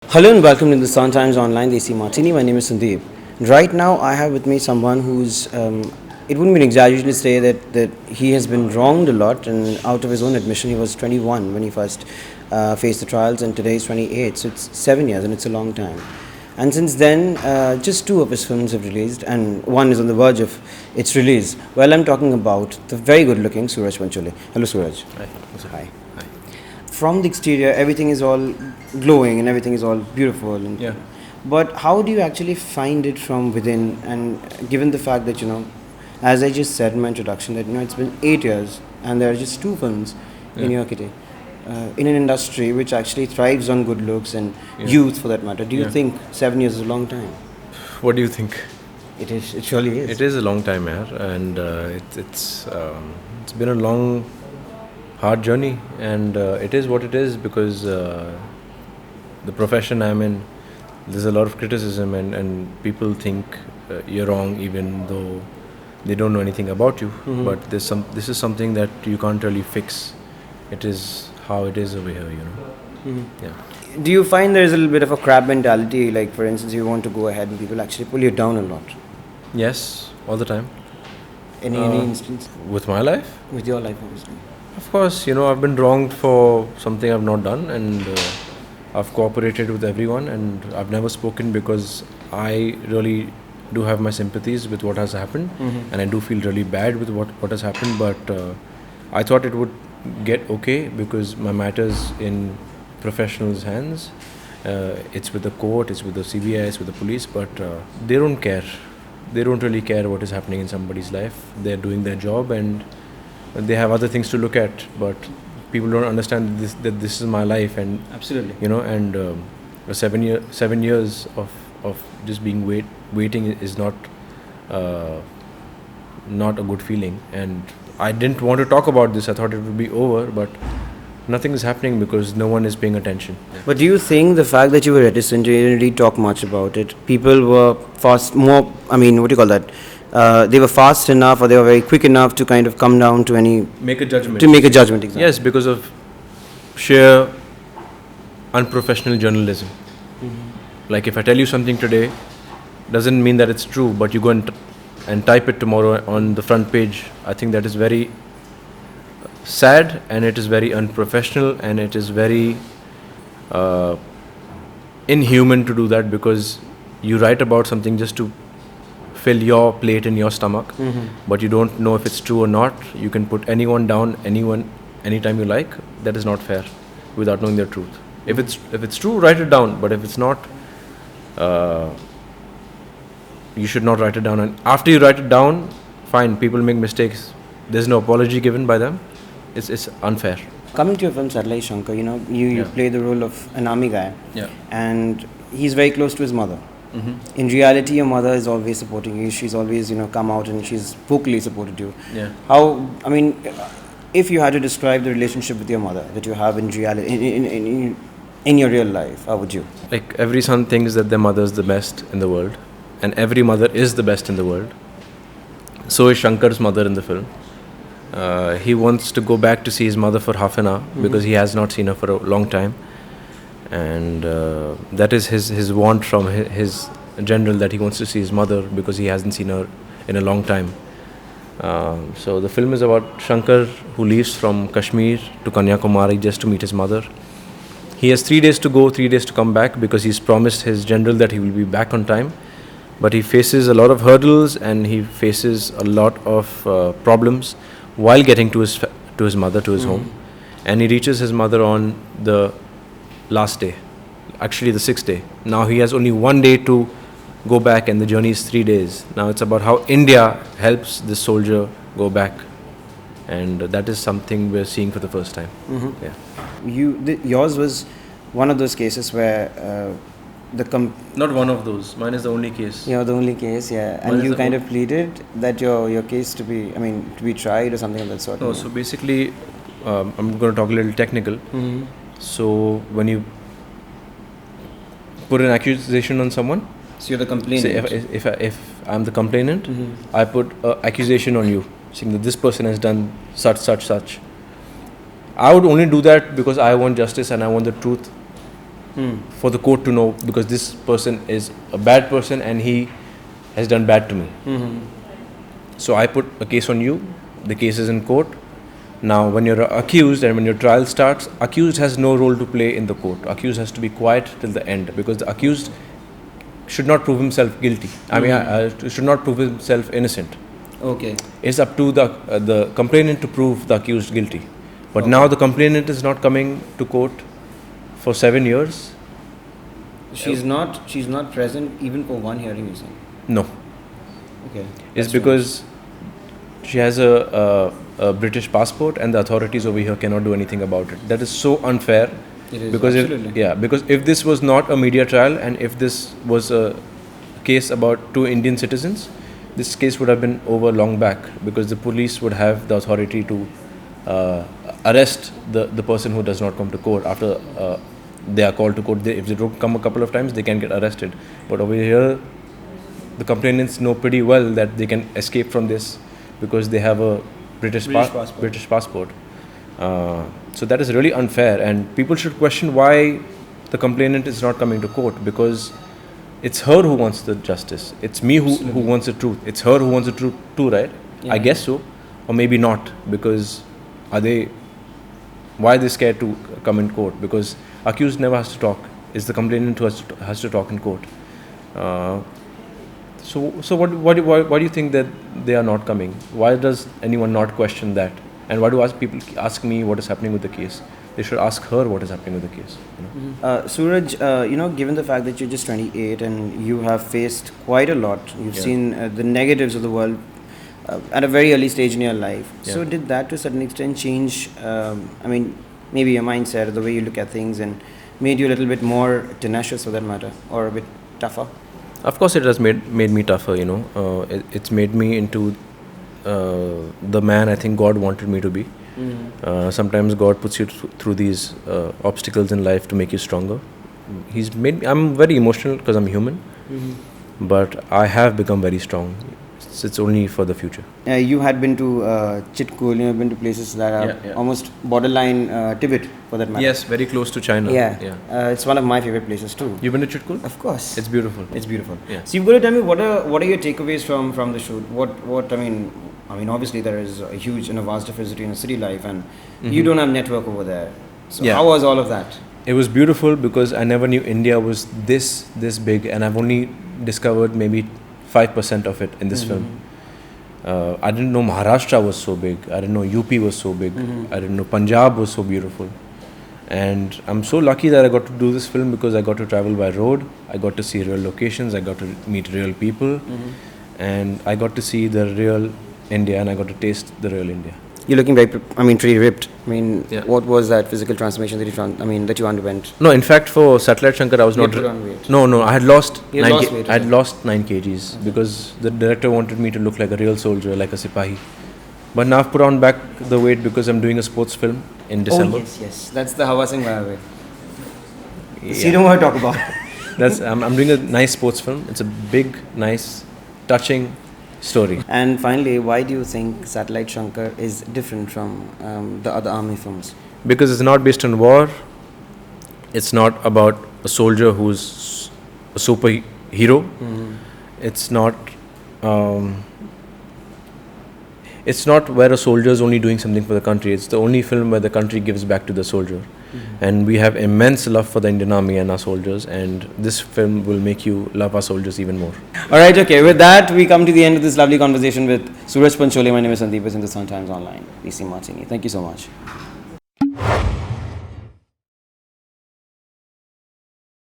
Hello and welcome to the Sun Times Online Desi Martini. My name is Sandeep. Right now, I have with me someone who's. It wouldn't be an exaggeration to say that he has been wronged a lot, and out of his own admission, he was 21 when he first faced the trials, and today is 28. So it's 7 years, and it's a long time. And since then, just two of his films have released, and one is on the verge of its release. Well, I'm talking about the very good-looking Sooraj Pancholi. Hello, Sooraj. Hi. Hi. From the exterior, everything is all glowing and everything is all beautiful. Yeah. But how do you actually find it from within? And given the fact that, as I just said in my introduction, that, it's been 8 years and there are just two films in your kitty. In an industry which actually thrives on good looks and youth for that matter, do you think 7 years is a long time? What do you think? It is. It surely is. It is a long time, and it's been a long, hard journey, and it is what it is because the profession I'm in, there's a lot of criticism, and people think you're wrong even though they don't know anything about you. Mm-hmm. But this is something that you can't really fix. It is how it is over here, Mm-hmm. Yeah. Do you find there's a little bit of a crab mentality? Like, for instance, you want to go ahead and people actually pull you down a lot. Yes, all the time. Any instance With my life? with your life, obviously? Of course, I've been wronged for something I've not done, and I've cooperated with everyone, and I've never spoken because I really do have my sympathies with what has happened, and I do feel really bad with what has happened, but I thought it would get okay because my matter's in professionals' hands. It's with the court, it's with the CBI, it's with the police, but they don't care. They don't really care what is happening in somebody's life. They're doing their job and they have other things to look at, but people don't understand that this is my life, and Absolutely. and 7 years of just being waiting is not a good feeling, and I didn't want to talk about this. I thought it would be over, but nothing is happening because no one is paying attention. But do you think the fact that you were reticent, you didn't really talk much about it, people were what do you call that? They were fast enough or they were very quick enough to kind of come down to Make a judgment. Exactly. Yes, because of sheer unprofessional journalism. Like if I tell you something today, doesn't mean that it's true, but you go and type it tomorrow on the front page. I think that is very sad, and it is very unprofessional, and it is very inhuman to do that, because you write about something just to fill your plate in your stomach, but you don't know if it's true or not. You can put anyone down, anytime you like. That is not fair without knowing the truth. If it's true, write it down, but if it's not, you should not write it down. And after you write it down, fine, people make mistakes, there's no apology given by them. It's unfair. Coming to your film Satellite Shankar, you play the role of an army guy, and he's very close to his mother. In reality, your mother is always supporting you. She's always, come out and she's vocally supported you. If you had to describe the relationship with your mother that you have in reality, in your real life, how would you? Like every son thinks that their mother is the best in the world, and every mother is the best in the world. So is Shankar's mother in the film. He wants to go back to see his mother for half an hour because he has not seen her for a long time, and that is his want from his general, that he wants to see his mother because he hasn't seen her in a long time. So the film is about Shankar, who leaves from Kashmir to Kanyakumari just to meet his mother. He has 3 days to go, 3 days to come back, because he's promised his general that he will be back on time. But he faces a lot of hurdles, and he faces a lot of problems while getting to his mother, to his home. And he reaches his mother on the last day, actually the 6th day. Now he has only 1 day to go back, and the journey is 3 days. Now it's about how India helps this soldier go back, and that is something we're seeing for the first time. Yours was one of those cases where Not one of those. Mine is the only case. the only case, and you kind of pleaded that your case to be tried or something of that sort. No, so basically, I'm going to talk a little technical. So when you put an accusation on someone, So you're the complainant. say if I'm the complainant, I put an accusation on you, saying that this person has done such. I would only do that because I want justice and I want the truth for the court to know, because this person is a bad person and he has done bad to me. So I put a case on you, the case is in court. Now when you're accused and when your trial starts, accused has no role to play in the court. Accused has to be quiet till the end, because the accused should not prove himself guilty. Should not prove himself innocent. Okay. It's up to the complainant to prove the accused guilty. But now the complainant is not coming to court for 7 years. She's not present even for one hearing, you saying? No. Okay. It's because she has a British passport and the authorities over here cannot do anything about it. That is so unfair. It is, because absolutely. because if this was not a media trial and if this was a case about 2 Indian citizens, this case would have been over long back, because the police would have the authority to arrest the person who does not come to court after they are called to court. If they don't come a couple of times, they can get arrested. But over here, the complainants know pretty well that they can escape from this because they have a British passport. So that is really unfair, and people should question why the complainant is not coming to court, because it's her who wants the justice. It's me who wants the truth. It's her who wants the truth too, right? Yeah. I guess so, or maybe not, because why are they scared to come in court? Because accused never has to talk. It's the complainant who has to talk in court. So why do you think that they are not coming? Why does anyone not question that? And why do people ask me what is happening with the case? They should ask her what is happening with the case. Sooraj, given the fact that you're just 28 and you have faced quite a lot, you've seen the negatives of the world at a very early stage in your life. Yeah. So did that to a certain extent change, maybe your mindset or the way you look at things, and made you a little bit more tenacious for that matter, or a bit tougher? Of course, it has made me tougher. It's made me into the man I think God wanted me to be. Sometimes God puts you through these obstacles in life to make you stronger. He's made me. I'm very emotional because I'm human, but I have become very strong. It's only for the future. You had been to Chitkul, you've been to places that are almost borderline Tibet, for that matter. Yes, very close to China. It's one of my favorite places too. You've been to Chitkul? Of course. It's beautiful. It's beautiful. Yeah. So you've got to tell me, what are your takeaways from the shoot? What I mean, obviously there is a huge and a vast difference between a city life and you don't have network over there. So how was all of that? It was beautiful because I never knew India was this big, and I've only discovered maybe 5% of it in this film. I didn't know Maharashtra was so big. I didn't know UP was so big. I didn't know Punjab was so beautiful. And I'm so lucky that I got to do this film because I got to travel by road. I got to see real locations. I got to meet real people. And I got to see the real India, and I got to taste the real India. You're looking very, pretty ripped. What was that physical transformation that you underwent? No, in fact, for Satellite Shankar, I was not. Put on weight. No, I had lost 9 weight, I had lost 9 kgs because the director wanted me to look like a real soldier, like a sipahi. But now I've put on back the weight because I'm doing a sports film in December. Oh yes, that's the Hawa Singh way. So you know what I talk about. I'm doing a nice sports film. It's a big, nice, touching story. And finally, why do you think Satellite Shankar is different from the other army films? Because it's not based on war. It's not about a soldier who's a superhero. It's not where a soldier is only doing something for the country. It's the only film where the country gives back to the soldier. And we have immense love for the Indian Army and our soldiers, and this film will make you love our soldiers even more. Alright, okay. With that, we come to the end of this lovely conversation with Sooraj Pancholi. My name is Sandeep, in the Sun Times Online. DC Martini. Thank you so much.